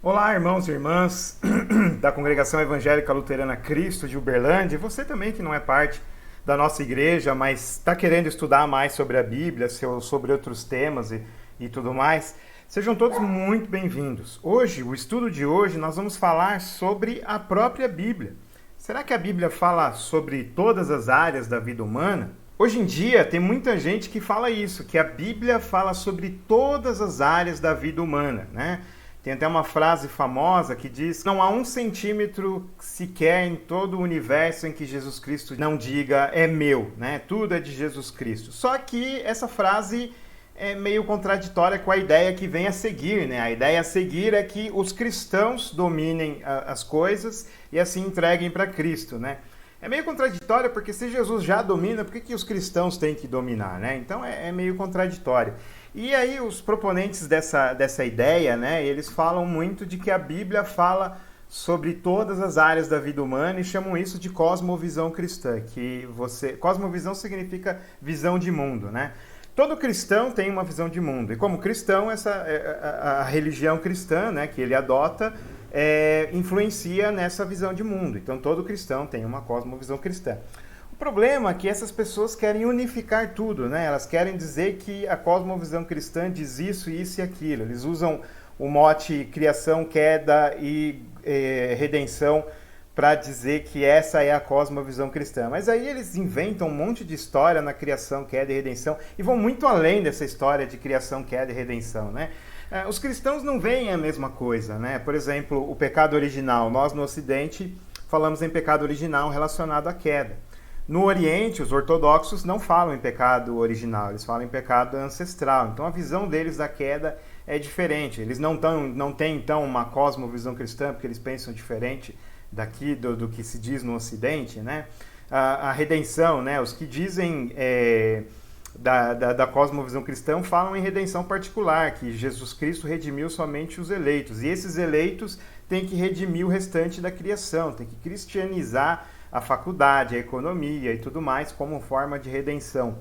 Olá, irmãos e irmãs da Congregação Evangélica Luterana Cristo de Uberlândia, e você também que não é parte da nossa igreja, mas está querendo estudar mais sobre a Bíblia, sobre outros temas e tudo mais, sejam todos muito bem-vindos. Hoje, o estudo de hoje, nós vamos falar sobre a própria Bíblia. Será que a Bíblia fala sobre todas as áreas da vida humana? Hoje em dia, tem muita gente que fala isso, que a Bíblia fala sobre todas as áreas da vida humana, né? Tem até uma frase famosa que diz: não há 1 centímetro sequer em todo o universo em que Jesus Cristo não diga é meu, né? Tudo é de Jesus Cristo. Só que essa frase é meio contraditória com a ideia que vem a seguir, né? A ideia a seguir é que os cristãos dominem as coisas e assim entreguem para Cristo, né? É meio contraditório porque se Jesus já domina, por que os cristãos têm que dominar, né? Então é meio contraditório. E aí os proponentes dessa ideia, né, eles falam muito de que a Bíblia fala sobre todas as áreas da vida humana e chamam isso de cosmovisão cristã, cosmovisão significa visão de mundo, né? Todo cristão tem uma visão de mundo, e como cristão, a religião cristã, né, que ele adota, influencia nessa visão de mundo. Então todo cristão tem uma cosmovisão cristã. O problema é que essas pessoas querem unificar tudo, né? Elas querem dizer que a cosmovisão cristã diz isso, isso e aquilo. Eles usam o mote criação, queda e redenção para dizer que essa é a cosmovisão cristã. Mas aí eles inventam um monte de história na criação, queda e redenção e vão muito além dessa história de criação, queda e redenção, né? Os cristãos não veem a mesma coisa, né? Por exemplo, o pecado original. Nós no Ocidente falamos em pecado original relacionado à queda. No Oriente, os ortodoxos não falam em pecado original, eles falam em pecado ancestral. Então a visão deles da queda é diferente. Eles não têm, então, uma cosmovisão cristã, porque eles pensam diferente daqui do que se diz no Ocidente, né? A redenção, né? Os que dizem da cosmovisão cristã falam em redenção particular, que Jesus Cristo redimiu somente os eleitos. E esses eleitos têm que redimir o restante da criação, têm que cristianizar a faculdade, a economia e tudo mais como forma de redenção.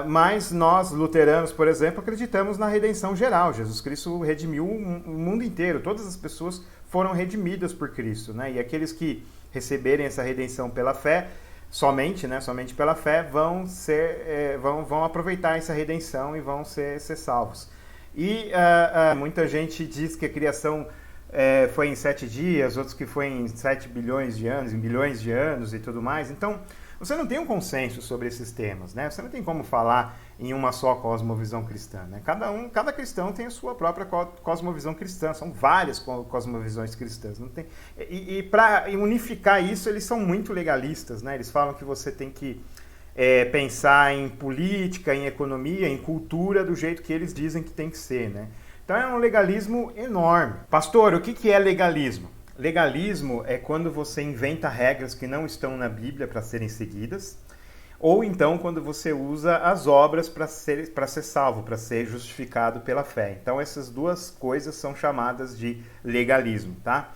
Mas nós, luteranos, por exemplo, acreditamos na redenção geral. Jesus Cristo redimiu o mundo inteiro, todas as pessoas foram redimidas por Cristo, né? E aqueles que receberem essa redenção pela fé, somente pela fé, vão aproveitar essa redenção e vão ser salvos. E muita gente diz que a criação foi em 7 dias, outros que foi em 7 bilhões de anos, em bilhões de anos e tudo mais. Então, você não tem um consenso sobre esses temas, né? Você não tem como falar em uma só cosmovisão cristã, né? Cada cristão tem a sua própria cosmovisão cristã, são várias cosmovisões cristãs. Não tem... E para unificar isso, eles são muito legalistas, né? Eles falam que você tem que pensar em política, em economia, em cultura do jeito que eles dizem que tem que ser, né? Então é um legalismo enorme. Pastor, o que é legalismo? Legalismo é quando você inventa regras que não estão na Bíblia para serem seguidas, ou então quando você usa as obras para ser salvo, para ser justificado pela fé. Então essas duas coisas são chamadas de legalismo, tá?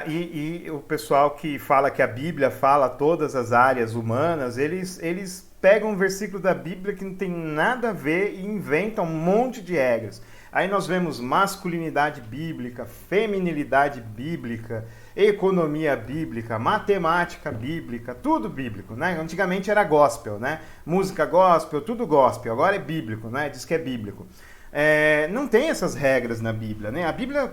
E o pessoal que fala que a Bíblia fala todas as áreas humanas, eles pegam um versículo da Bíblia que não tem nada a ver e inventam um monte de regras. Aí nós vemos masculinidade bíblica, feminilidade bíblica, economia bíblica, matemática bíblica, tudo bíblico, né? Antigamente era gospel, né? Música gospel, tudo gospel, agora é bíblico, né? Diz que é bíblico. Não tem essas regras na Bíblia, né? A Bíblia,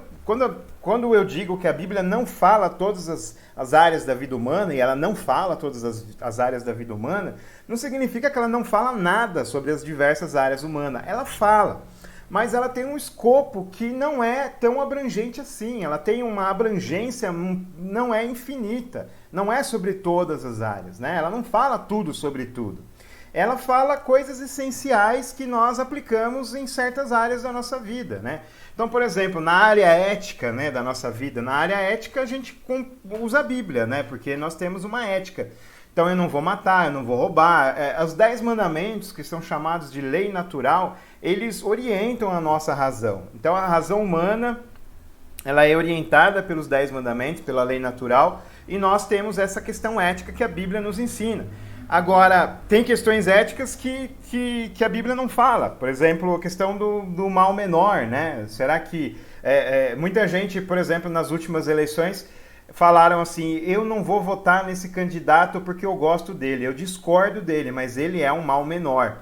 quando eu digo que a Bíblia não fala todas as áreas da vida humana, e ela não fala todas as áreas da vida humana, não significa que ela não fala nada sobre as diversas áreas humanas. Ela fala. Mas ela tem um escopo que não é tão abrangente assim. Ela tem uma abrangência, não é infinita. Não é sobre todas as áreas, né? Ela não fala tudo sobre tudo. Ela fala coisas essenciais que nós aplicamos em certas áreas da nossa vida, né? Então, por exemplo, na área ética, né, da nossa vida, na área ética a gente usa a Bíblia, né? Porque nós temos uma ética. Então eu não vou matar, eu não vou roubar. Os 10 mandamentos, que são chamados de lei natural, eles orientam a nossa razão. Então a razão humana, ela é orientada pelos 10 mandamentos, pela lei natural, e nós temos essa questão ética que a Bíblia nos ensina. Agora, tem questões éticas que a Bíblia não fala. Por exemplo, a questão do mal menor, né? Será que Muita gente, por exemplo, nas últimas eleições, falaram assim, eu não vou votar nesse candidato porque eu gosto dele, eu discordo dele, mas ele é um mal menor.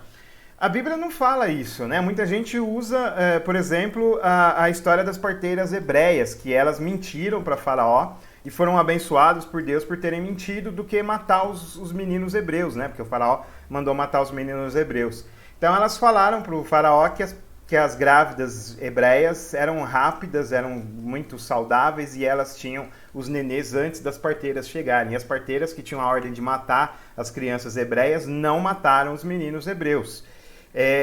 A Bíblia não fala isso, né? Muita gente usa, por exemplo, a história das parteiras hebreias, que elas mentiram para Faraó e foram abençoados por Deus por terem mentido do que matar os meninos hebreus, né? Porque o Faraó mandou matar os meninos hebreus. Então elas falaram para o Faraó que as grávidas hebreias eram rápidas, eram muito saudáveis e elas tinham os nenês antes das parteiras chegarem. E as parteiras que tinham a ordem de matar as crianças hebreias não mataram os meninos hebreus.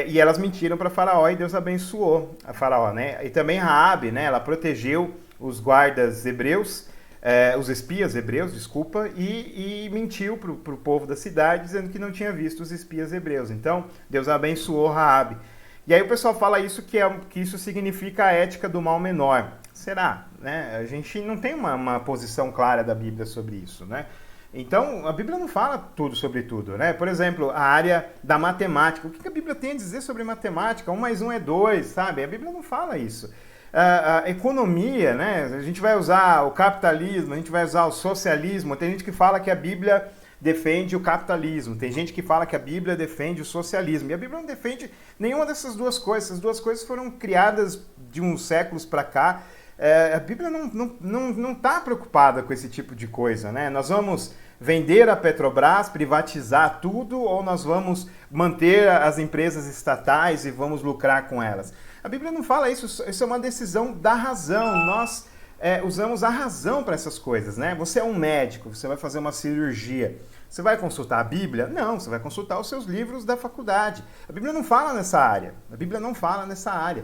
E elas mentiram para Faraó e Deus abençoou a Faraó, né? E também Raabe, né? Ela protegeu os guardas hebreus, os espias hebreus, desculpa, e mentiu para o povo da cidade dizendo que não tinha visto os espias hebreus. Então Deus abençoou Raabe. E aí o pessoal fala isso que isso significa a ética do mal menor. Será? Né? A gente não tem uma posição clara da Bíblia sobre isso, né? Então, a Bíblia não fala tudo sobre tudo, né? Por exemplo, a área da matemática. O que a Bíblia tem a dizer sobre matemática? 1 mais 1 é 2, sabe? A Bíblia não fala isso. A economia, né? A gente vai usar o capitalismo, a gente vai usar o socialismo. Tem gente que fala que a Bíblia defende o capitalismo. Tem gente que fala que a Bíblia defende o socialismo. E a Bíblia não defende nenhuma dessas duas coisas. Essas duas coisas foram criadas de uns séculos para cá. A Bíblia não está preocupada com esse tipo de coisa, né? Nós vamos vender a Petrobras, privatizar tudo, ou nós vamos manter as empresas estatais e vamos lucrar com elas? A Bíblia não fala isso. Isso é uma decisão da razão. Nós usamos a razão para essas coisas, né? Você é um médico, você vai fazer uma cirurgia. Você vai consultar a Bíblia? Não, você vai consultar os seus livros da faculdade. A Bíblia não fala nessa área. A Bíblia não fala nessa área.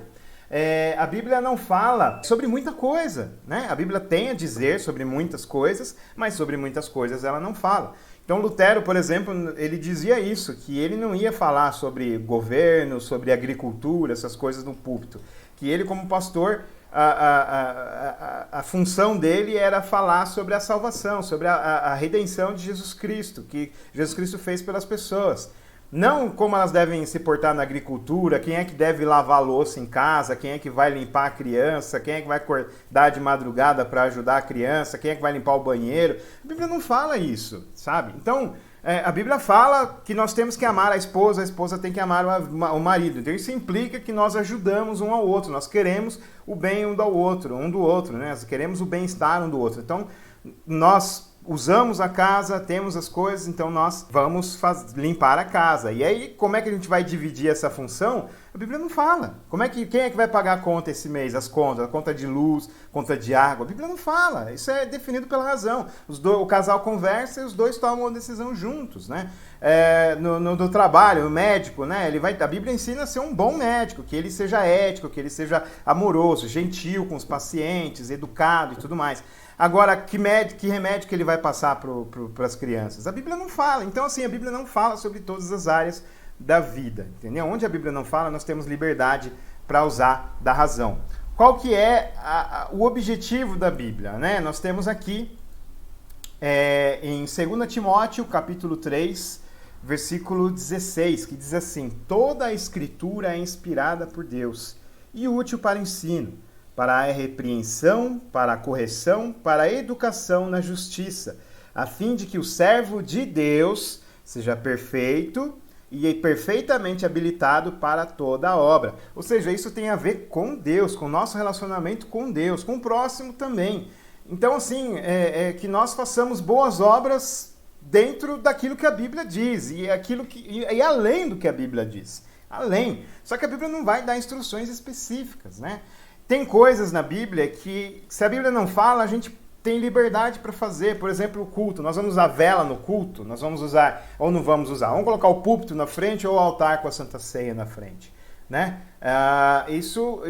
A Bíblia não fala sobre muita coisa, né? A Bíblia tem a dizer sobre muitas coisas, mas sobre muitas coisas ela não fala. Então Lutero, por exemplo, ele dizia isso, que ele não ia falar sobre governo, sobre agricultura, essas coisas no púlpito. Que ele, como pastor, a função dele era falar sobre a salvação, sobre a redenção de Jesus Cristo, que Jesus Cristo fez pelas pessoas. Não como elas devem se portar na agricultura, quem é que deve lavar a louça em casa, quem é que vai limpar a criança, quem é que vai acordar de madrugada para ajudar a criança, quem é que vai limpar o banheiro. A Bíblia não fala isso, sabe? Então, a Bíblia fala que nós temos que amar a esposa tem que amar o marido. Então isso implica que nós ajudamos um ao outro, nós queremos o bem um do outro, né? Nós queremos o bem-estar um do outro. Então, nós usamos a casa, temos as coisas, então nós vamos limpar a casa. E aí, como é que a gente vai dividir essa função? A Bíblia não fala. Quem é que vai pagar a conta esse mês? As contas, a conta de luz, conta de água. A Bíblia não fala. Isso é definido pela razão. O casal conversa e os dois tomam a decisão juntos, né? No trabalho, o médico, né? A Bíblia ensina a ser um bom médico, que ele seja ético, que ele seja amoroso, gentil com os pacientes, educado e tudo mais. Agora, que remédio que ele vai passar para as crianças? A Bíblia não fala. Então, assim, a Bíblia não fala sobre todas as áreas da vida, entendeu? Onde a Bíblia não fala, nós temos liberdade para usar da razão. Qual que é o objetivo da Bíblia, né? Nós temos aqui, em 2 Timóteo, capítulo 3, versículo 16, que diz assim: toda a Escritura é inspirada por Deus e útil para ensino, para a repreensão, para a correção, para a educação na justiça, a fim de que o servo de Deus seja perfeito e perfeitamente habilitado para toda a obra. Ou seja, isso tem a ver com Deus, com o nosso relacionamento com Deus, com o próximo também. Então, assim, que nós façamos boas obras dentro daquilo que a Bíblia diz e além do que a Bíblia diz. Além. Só que a Bíblia não vai dar instruções específicas, né? Tem coisas na Bíblia que, se a Bíblia não fala, a gente tem liberdade para fazer. Por exemplo, o culto. Nós vamos usar vela no culto? Nós vamos usar ou não vamos usar? Vamos colocar o púlpito na frente ou o altar com a Santa Ceia na frente, né? Isso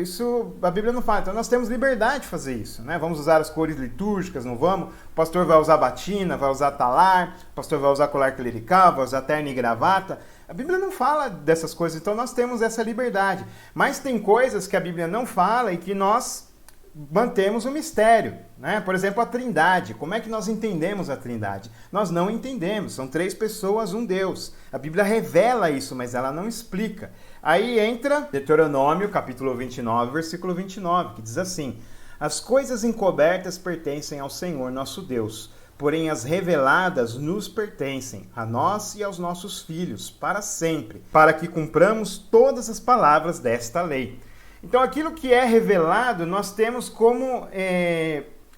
a Bíblia não fala. Então nós temos liberdade de fazer isso, né? Vamos usar as cores litúrgicas, não vamos? O pastor vai usar batina, vai usar talar, o pastor vai usar colar clerical, vai usar terno e gravata. A Bíblia não fala dessas coisas, então nós temos essa liberdade. Mas tem coisas que a Bíblia não fala e que nós mantemos o mistério, né? Por exemplo, a Trindade. Como é que nós entendemos a Trindade? Nós não entendemos. São 3 pessoas, um Deus. A Bíblia revela isso, mas ela não explica. Aí entra Deuteronômio, capítulo 29, versículo 29, que diz assim: as coisas encobertas pertencem ao Senhor, nosso Deus, porém as reveladas nos pertencem, a nós e aos nossos filhos, para sempre, para que cumpramos todas as palavras desta lei. Então, aquilo que é revelado, nós temos como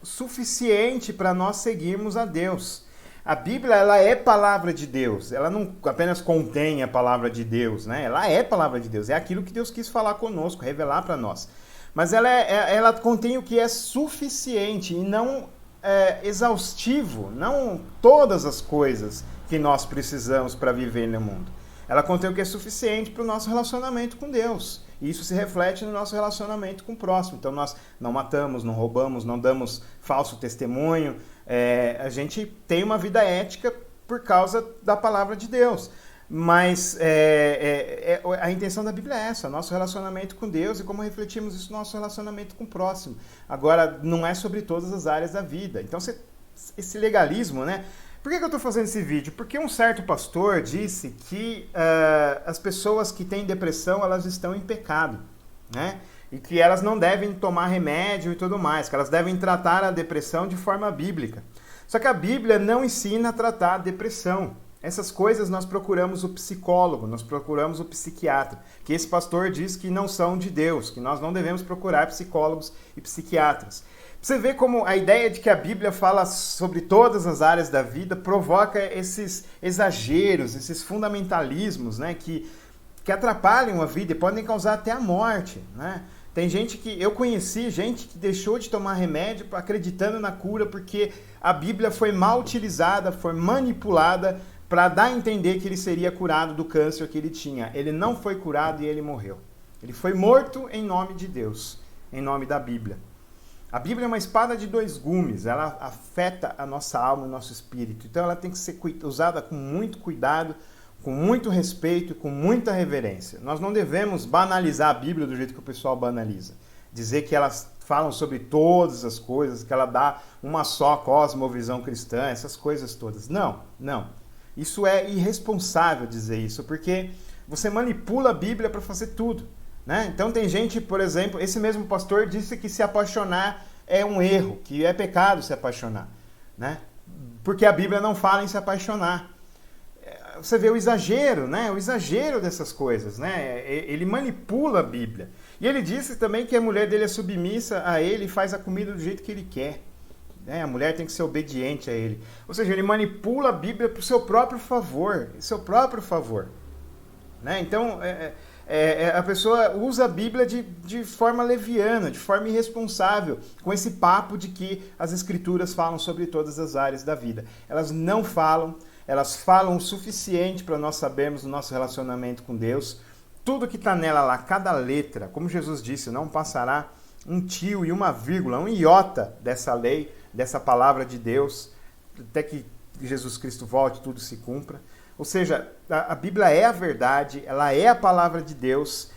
suficiente para nós seguirmos a Deus. A Bíblia, ela é palavra de Deus. Ela não apenas contém a palavra de Deus, né? Ela é palavra de Deus. É aquilo que Deus quis falar conosco, revelar para nós. Mas ela contém o que é suficiente e não exaustivo, não todas as coisas que nós precisamos para viver no mundo. Ela contém o que é suficiente para o nosso relacionamento com Deus. E isso se reflete no nosso relacionamento com o próximo. Então nós não matamos, não roubamos, não damos falso testemunho. A gente tem uma vida ética por causa da palavra de Deus. Mas a intenção da Bíblia é essa, nosso relacionamento com Deus e como refletimos isso no nosso relacionamento com o próximo. Agora, não é sobre todas as áreas da vida. Então, esse legalismo, né? Por que eu estou fazendo esse vídeo? Porque um certo pastor disse que as pessoas que têm depressão, elas estão em pecado, né? E que elas não devem tomar remédio e tudo mais, que elas devem tratar a depressão de forma bíblica. Só que a Bíblia não ensina a tratar a depressão. Essas coisas nós procuramos o psicólogo, nós procuramos o psiquiatra, que esse pastor diz que não são de Deus, que nós não devemos procurar psicólogos e psiquiatras. Você vê como a ideia de que a Bíblia fala sobre todas as áreas da vida provoca esses exageros, esses fundamentalismos, né, que atrapalham a vida e podem causar até a morte, né? Tem gente eu conheci gente que deixou de tomar remédio acreditando na cura porque a Bíblia foi mal utilizada, foi manipulada para dar a entender que ele seria curado do câncer que ele tinha. Ele não foi curado e ele morreu. Ele foi morto em nome de Deus, em nome da Bíblia. A Bíblia é uma espada de 2 gumes, ela afeta a nossa alma e o nosso espírito. Então ela tem que ser usada com muito cuidado, com muito respeito e com muita reverência. Nós não devemos banalizar a Bíblia do jeito que o pessoal banaliza. Dizer que elas falam sobre todas as coisas, que ela dá uma só cosmovisão cristã, essas coisas todas. Não, não. Isso é irresponsável dizer isso, porque você manipula a Bíblia para fazer tudo, né? Então tem gente, por exemplo, esse mesmo pastor disse que se apaixonar é um erro, que é pecado se apaixonar, né? Porque a Bíblia não fala em se apaixonar. Você vê o exagero, né? O exagero dessas coisas, né? Ele manipula a Bíblia. E ele disse também que a mulher dele é submissa a ele e faz a comida do jeito que ele quer. A mulher tem que ser obediente a ele. Ou seja, ele manipula a Bíblia para o seu próprio favor. Seu próprio favor. Né? Então, a pessoa usa a Bíblia de forma leviana, de forma irresponsável, com esse papo de que as Escrituras falam sobre todas as áreas da vida. Elas não falam, elas falam o suficiente para nós sabermos o nosso relacionamento com Deus. Tudo que está nela lá, cada letra, como Jesus disse, não passará um tio e uma vírgula, um iota dessa lei, dessa palavra de Deus, até que Jesus Cristo volte, tudo se cumpra. Ou seja, a Bíblia é a verdade, ela é a palavra de Deus,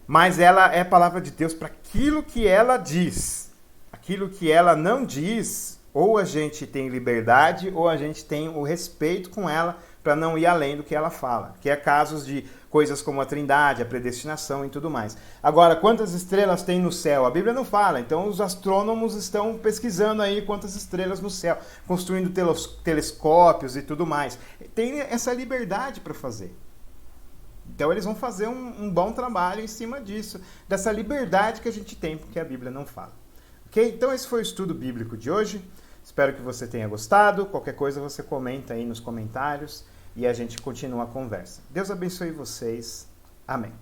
mas ela é a palavra de Deus para aquilo que ela diz. Aquilo que ela não diz, ou a gente tem liberdade, ou a gente tem o respeito com ela para não ir além do que ela fala. Que é casos de coisas como a Trindade, a predestinação e tudo mais. Agora, quantas estrelas tem no céu? A Bíblia não fala, então os astrônomos estão pesquisando aí quantas estrelas no céu, construindo telescópios e tudo mais. Tem essa liberdade para fazer. Então eles vão fazer um bom trabalho em cima disso, dessa liberdade que a gente tem, porque a Bíblia não fala. Ok? Então esse foi o estudo bíblico de hoje. Espero que você tenha gostado. Qualquer coisa você comenta aí nos comentários e a gente continua a conversa. Deus abençoe vocês. Amém.